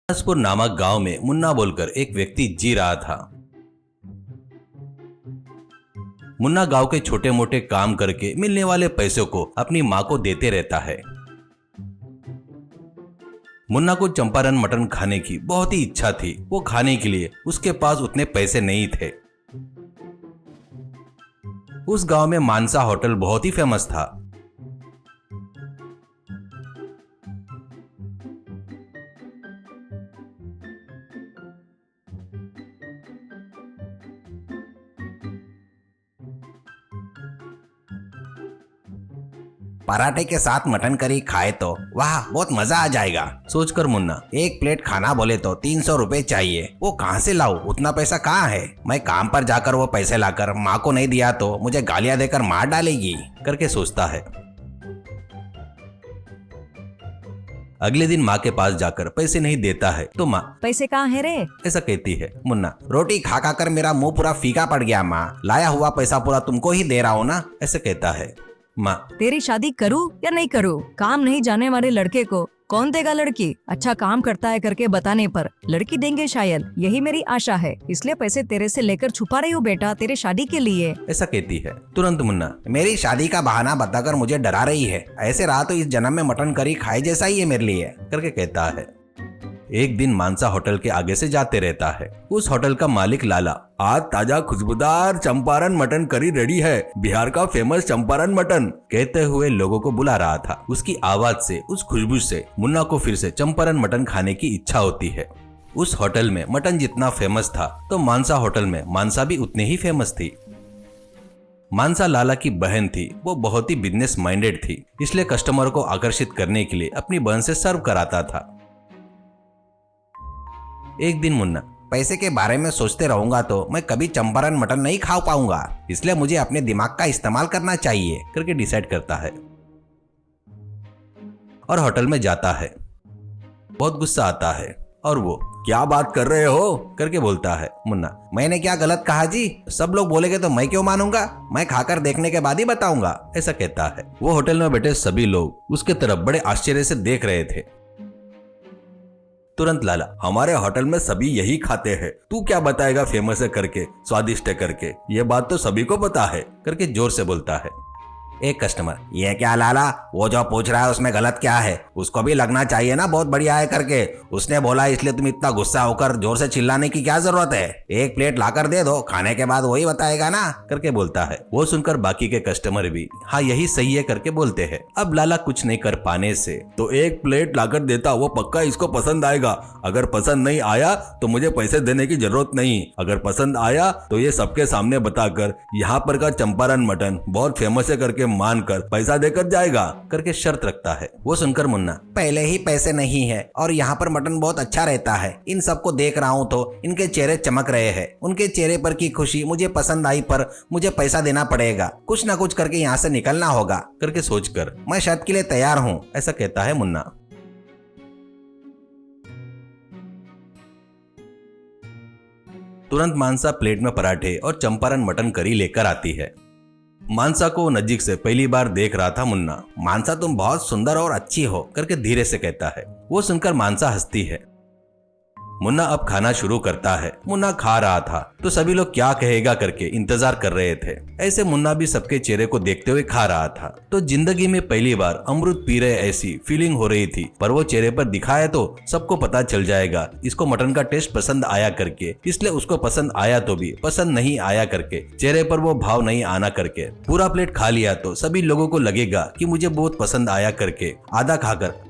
दासपुर नामक गांव में मुन्ना बोलकर एक व्यक्ति जी रहा था। मुन्ना गांव के छोटे मोटे काम करके मिलने वाले पैसों को अपनी मां को देते रहता है। मुन्ना को चंपारण मटन खाने की बहुत ही इच्छा थी। वो खाने के लिए उसके पास उतने पैसे नहीं थे। उस गांव में मानसा होटल बहुत ही फेमस था। पराठे के साथ मटन करी खाए तो वाह बहुत मजा आ जाएगा, सोचकर मुन्ना एक प्लेट खाना बोले तो 300 रुपए चाहिए। वो कहाँ से लाऊं? उतना पैसा कहाँ है? मैं काम पर जाकर वो पैसे लाकर माँ को नहीं दिया तो मुझे गालियां देकर मार डालेगी करके सोचता है। अगले दिन माँ के पास जाकर पैसे नहीं देता है तो माँ पैसे कहाँ है रे? ऐसा कहती है। मुन्ना रोटी खा खा कर मेरा मुंह पूरा फीका पड़ गया माँ, लाया हुआ पैसा पूरा तुमको ही दे रहा हूँ ना। ऐसे कहता है। माँ तेरी शादी करूँ या नहीं करूँ? काम नहीं जाने वाले लड़के को कौन देगा लड़की? अच्छा काम करता है करके बताने पर लड़की देंगे शायद, यही मेरी आशा है, इसलिए पैसे तेरे से लेकर छुपा रही हूँ बेटा, तेरे शादी के लिए। ऐसा कहती है। तुरंत मुन्ना मेरी शादी का बहाना बताकर मुझे डरा रही है, ऐसे रहा तो इस जन्म में मटन करी खाए जैसा ही है मेरे लिए करके कहता है। एक दिन मानसा होटल के आगे से जाते रहता है। उस होटल का मालिक लाला, आज ताजा खुशबूदार चंपारण मटन करी रेडी है, बिहार का फेमस चंपारण मटन कहते हुए लोगों को बुला रहा था। उसकी आवाज से, उस खुशबू से मुन्ना को फिर से चंपारण मटन खाने की इच्छा होती है। उस होटल में मटन जितना फेमस था तो मानसा होटल में मानसा भी उतने ही फेमस थी। मानसा लाला की बहन थी। वो बहुत ही बिजनेस माइंडेड थी, इसलिए कस्टमर को आकर्षित करने के लिए अपनी बहन से सर्व कराता था। एक दिन मुन्ना पैसे के बारे में सोचते रहूंगा तो मैं कभी चंपारण मटन नहीं खा पाऊंगा, इसलिए मुझे अपने दिमाग का इस्तेमाल करना चाहिए करके डिसाइड करता है और होटल में जाता है। बहुत गुस्सा आता है और वो क्या बात कर रहे हो करके बोलता है। मुन्ना मैंने क्या गलत कहा जी? सब लोग बोलेंगे तो मैं क्यों मानूंगा? मैं खाकर देखने के बाद ही बताऊंगा, ऐसा कहता है। वो होटल में बैठे सभी लोग उसके तरफ बड़े आश्चर्य से देख रहे थे। तुरंत लाला, हमारे होटल में सभी यही खाते हैं, तू क्या बताएगा फेमस है करके, स्वादिष्ट है करके, ये बात तो सभी को पता है करके जोर से बोलता है। एक कस्टमर, ये क्या लाला, वो जो पूछ रहा है उसमें गलत क्या है? उसको भी लगना चाहिए ना बहुत बढ़िया है करके। उसने बोला इसलिए तुम इतना गुस्सा होकर जोर से चिल्लाने की क्या जरूरत है? एक प्लेट लाकर दे दो, खाने के बाद वही बताएगा ना करके बोलता है। वो सुनकर बाकी के कस्टमर भी हाँ यही सही है करके बोलते हैं। अब लाला कुछ नहीं कर पाने से तो एक प्लेट लाकर देता, वो पक्का इसको पसंद आएगा। अगर पसंद नहीं आया तो मुझे पैसे देने की जरूरत नहीं, अगर पसंद आया तो ये सबके सामने बताकर यहाँ पर का चंपारण मटन बहुत फेमस है करके मानकर पैसा देकर जाएगा करके शर्त रखता है। वो सुनकर मुन्ना, पहले ही पैसे नहीं है और यहाँ पर मटन बहुत अच्छा रहता है, इन सबको देख रहा हूँ तो इनके चेहरे चमक रहे हैं, उनके चेहरे पर की खुशी मुझे पसंद आई, पर मुझे पैसा देना पड़ेगा, कुछ ना कुछ करके यहाँ से निकलना होगा करके सोचकर मैं शर्त के लिए तैयार हूँ, ऐसा कहता है मुन्ना। तुरंत मानसा प्लेट में पराठे और चंपारण मटन करी लेकर आती है। मानसा को नजीक से पहली बार देख रहा था मुन्ना। मानसा तुम बहुत सुंदर और अच्छी हो करके धीरे से कहता है। वो सुनकर मानसा हंसती है। मुन्ना अब खाना शुरू करता है। मुन्ना खा रहा था तो सभी लोग क्या कहेगा करके इंतजार कर रहे थे। ऐसे मुन्ना भी सबके चेहरे को देखते हुए खा रहा था। तो जिंदगी में पहली बार अमृत पी रहे ऐसी फीलिंग हो रही थी, पर वो चेहरे पर दिखाया तो सबको पता चल जाएगा इसको मटन का टेस्ट पसंद आया करके, इसलिए उसको पसंद आया तो भी पसंद नहीं आया करके, चेहरे पर वो भाव नहीं आना करके। पूरा प्लेट खा लिया तो सभी लोगों को लगेगा कि मुझे बहुत पसंद आया करके। आधा खाकर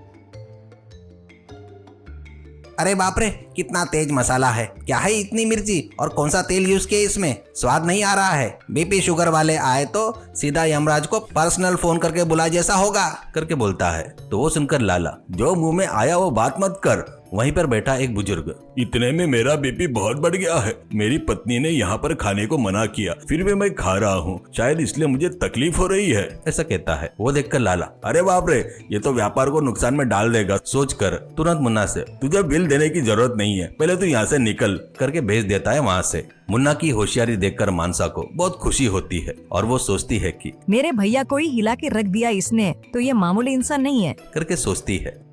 अरे बाप रे, कितना तेज मसाला है, क्या है इतनी मिर्ची और कौन सा तेल यूज किया इसमें, स्वाद नहीं आ रहा है। बीपी शुगर वाले आए तो सीधा यमराज को पर्सनल फोन करके बुला जैसा होगा करके बोलता है। तो वो सुनकर लाला, जो मुंह में आया वो बात मत कर। वहीं पर बैठा एक बुजुर्ग, इतने में मेरा बीपी बहुत बढ़ गया है, मेरी पत्नी ने यहाँ पर खाने को मना किया, फिर भी मैं खा रहा हूँ, शायद इसलिए मुझे तकलीफ हो रही है, ऐसा कहता है। वो देखकर लाला, अरे बाप रे, ये तो व्यापार को नुकसान में डाल देगा सोचकर तुरंत मुन्ना से, तुझे बिल देने की जरूरत नहीं है, पहले तू यहाँ से निकल करके भेज देता है वहाँ से। मुन्ना की होशियारी देखकर मानसा को बहुत खुशी होती है और वो सोचती है कि मेरे भैया को ही हिला के रख दिया इसने, तो ये मामूली इंसान नहीं है करके सोचती है।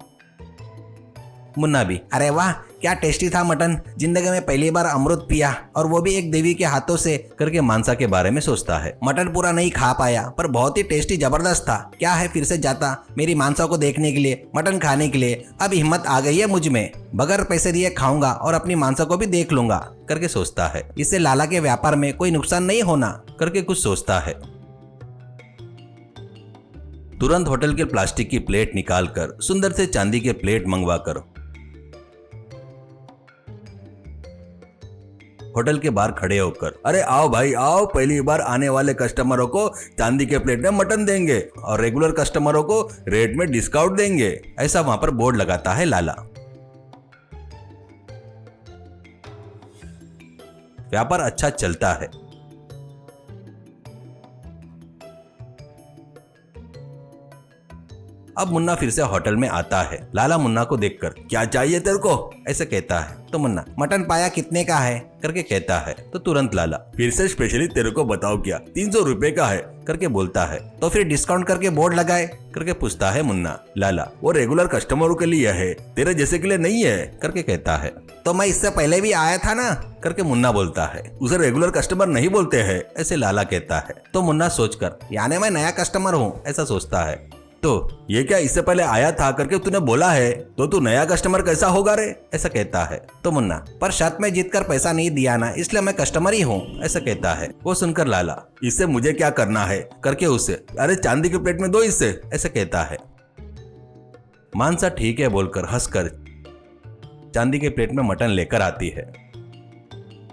मुन्ना भी, अरे वाह क्या टेस्टी था मटन, जिंदगी में पहली बार अमृत पिया और वो भी एक देवी के हाथों से, करके मानसा के बारे में सोचता है। मटन पूरा नहीं खा पाया पर बहुत ही टेस्टी जबरदस्त था, क्या है फिर से जाता मेरी मानसा को देखने के लिए, मटन खाने के लिए, अब हिम्मत आ गई है मुझ में, बगैर पैसे दिए खाऊंगा और अपनी मानसा को भी देख लूंगा करके सोचता है। इससे लाला के व्यापार में कोई नुकसान नहीं होना करके कुछ सोचता है। तुरंत होटल के प्लास्टिक की प्लेट निकालकर सुंदर से चांदी के प्लेट मंगवाकर होटल के बाहर खड़े होकर, अरे आओ भाई आओ, पहली बार आने वाले कस्टमरों को चांदी के प्लेट में मटन देंगे और रेगुलर कस्टमरों को रेट में डिस्काउंट देंगे, ऐसा वहां पर बोर्ड लगाता है लाला। व्यापार अच्छा चलता है। अब मुन्ना फिर से होटल में आता है। लाला मुन्ना को देखकर, क्या चाहिए तेरे को, ऐसे कहता है। तो मुन्ना, मटन पाया कितने का है करके कहता है। तो तुरंत लाला, फिर से स्पेशली तेरे को बताओ क्या, 300 रुपए का है करके बोलता है। तो फिर डिस्काउंट करके बोर्ड लगाए करके पूछता है मुन्ना। लाला, वो रेगुलर कस्टमरों के लिए है, तेरे जैसे के लिए नहीं है करके कहता है। तो मैं इससे पहले भी आया था ना करके मुन्ना बोलता है। उसे रेगुलर कस्टमर नहीं बोलते हैं, ऐसे लाला कहता है। तो मुन्ना सोचकर, यानी मैं नया कस्टमर हूँ ऐसा सोचता है। तो ये क्या इससे पहले आया था करके तूने बोला है, तो तू नया कस्टमर कैसा होगा रे, ऐसा कहता है। तो मुन्ना, पर शर्त में जीतकर पैसा नहीं दिया ना, इसलिए मैं कस्टमर ही हूँ ऐसा कहता है। वो सुनकर लाला, इससे मुझे क्या करना है करके उससे, अरे चांदी के प्लेट में दो इससे, ऐसा कहता है। मानसा ठीक है बोलकर हंसकर चांदी के प्लेट में मटन लेकर आती है।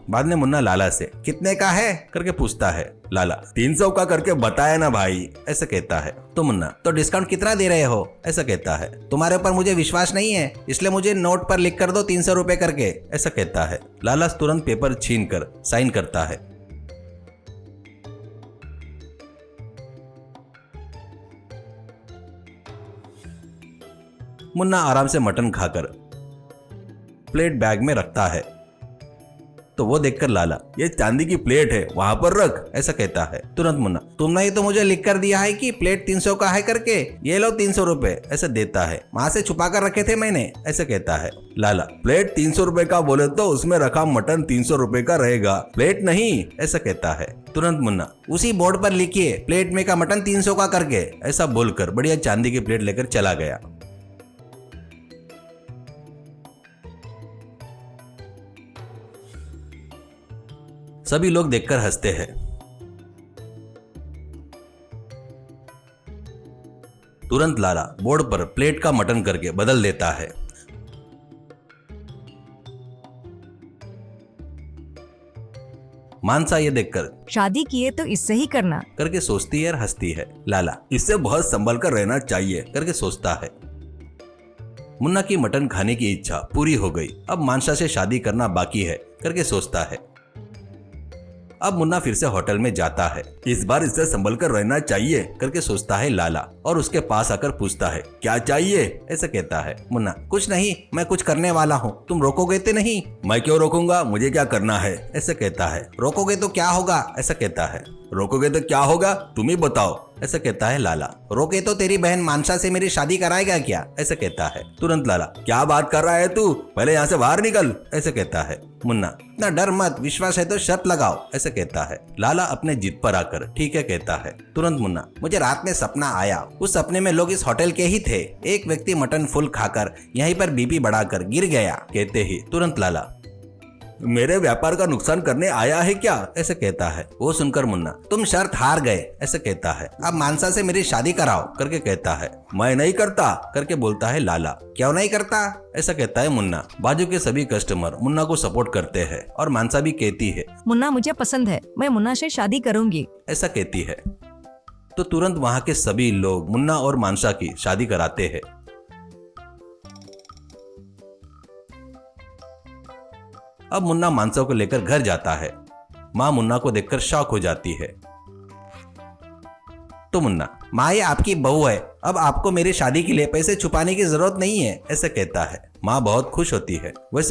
बाद में मुन्ना लाला से, कितने का है करके पूछता है। लाला, 300 का करके बताया ना भाई, ऐसा कहता है। तो मुन्ना, तो डिस्काउंट कितना दे रहे हो ऐसा कहता है। तुम्हारे ऊपर मुझे विश्वास नहीं है, इसलिए मुझे नोट पर लिख कर दो 300 रुपए करके ऐसा कहता है। लाला तुरंत पेपर छीन कर साइन करता है। मुन्ना आराम से मटन खाकर प्लेट बैग में रखता है। तो वो देखकर लाला, ये चांदी की प्लेट है, वहां पर रख, ऐसा कहता है। तुरंत मुन्ना, तुमने ही तो मुझे लिख कर दिया है कि प्लेट 300 का है करके, ये लो 300 रुपए ऐसा देता है। वहां से छुपा कर रखे थे मैंने ऐसा कहता है। लाला, प्लेट 300 रुपए का बोले तो उसमें रखा मटन 300 रुपए का रहेगा, प्लेट नहीं, ऐसा कहता है। तुरंत मुन्ना, उसी बोर्ड पर लिखिए प्लेट में का मटन 300 का करके, ऐसा बोलकर बढ़िया चांदी की प्लेट लेकर चला गया। सभी लोग देखकर हंसते हैं। तुरंत लाला बोर्ड पर प्लेट का मटन करके बदल देता है। मानसा ये देखकर, शादी किए तो इससे ही करना करके सोचती है और हंसती है। लाला, इससे बहुत संभल कर रहना चाहिए करके सोचता है। मुन्ना की मटन खाने की इच्छा पूरी हो गई, अब मानसा से शादी करना बाकी है करके सोचता है। अब मुन्ना फिर से होटल में जाता है। इस बार इससे संभल कर रहना चाहिए करके सोचता है लाला, और उसके पास आकर पूछता है, क्या चाहिए ऐसा कहता है। मुन्ना, कुछ नहीं, मैं कुछ करने वाला हूँ, तुम रोकोगे तो नहीं। मैं क्यों रोकूंगा, मुझे क्या करना है ऐसा कहता है। रोकोगे तो क्या होगा ऐसा कहता है। रोकोगे तो क्या होगा, तुम ही बताओ ऐसा कहता है लाला। रोके तो तेरी बहन मानसा से मेरी शादी कराएगा क्या ऐसा कहता है। तुरंत लाला, क्या बात कर रहा है तू, पहले यहाँ से बाहर निकल ऐसा कहता है। मुन्ना, इतना डर मत, विश्वास है तो शर्त लगाओ ऐसा कहता है। लाला अपने जिद पर आकर ठीक है कहता है। तुरंत मुन्ना, मुझे रात में सपना आया, उस सपने में लोग इस होटल के ही थे, एक व्यक्ति मटन फुल खाकर यहीं पर बीपी बढ़ाकर गिर गया। कहते ही तुरंत लाला, मेरे व्यापार का नुकसान करने आया है क्या ऐसे कहता है। वो सुनकर मुन्ना, तुम शर्त हार गए ऐसे कहता है। अब मानसा से मेरी शादी कराओ करके कहता है। मैं नहीं करता करके बोलता है लाला। क्यों नहीं करता ऐसा कहता है मुन्ना। बाजू के सभी कस्टमर मुन्ना को सपोर्ट करते हैं और मानसा भी कहती है, मुन्ना मुझे पसंद है, मैं मुन्ना से शादी करूंगी ऐसा कहती है। तो तुरंत वहाँ के सभी लोग मुन्ना और मानसा की शादी कराते हैं। अब मुन्ना मानसा को लेकर घर जाता है। माँ मुन्ना को देखकर शॉक हो जाती है। तो मुन्ना, माँ ये आपकी बहू है, अब आपको मेरी शादी के लिए पैसे छुपाने की जरूरत नहीं है ऐसा कहता है। माँ बहुत खुश होती है। वैसे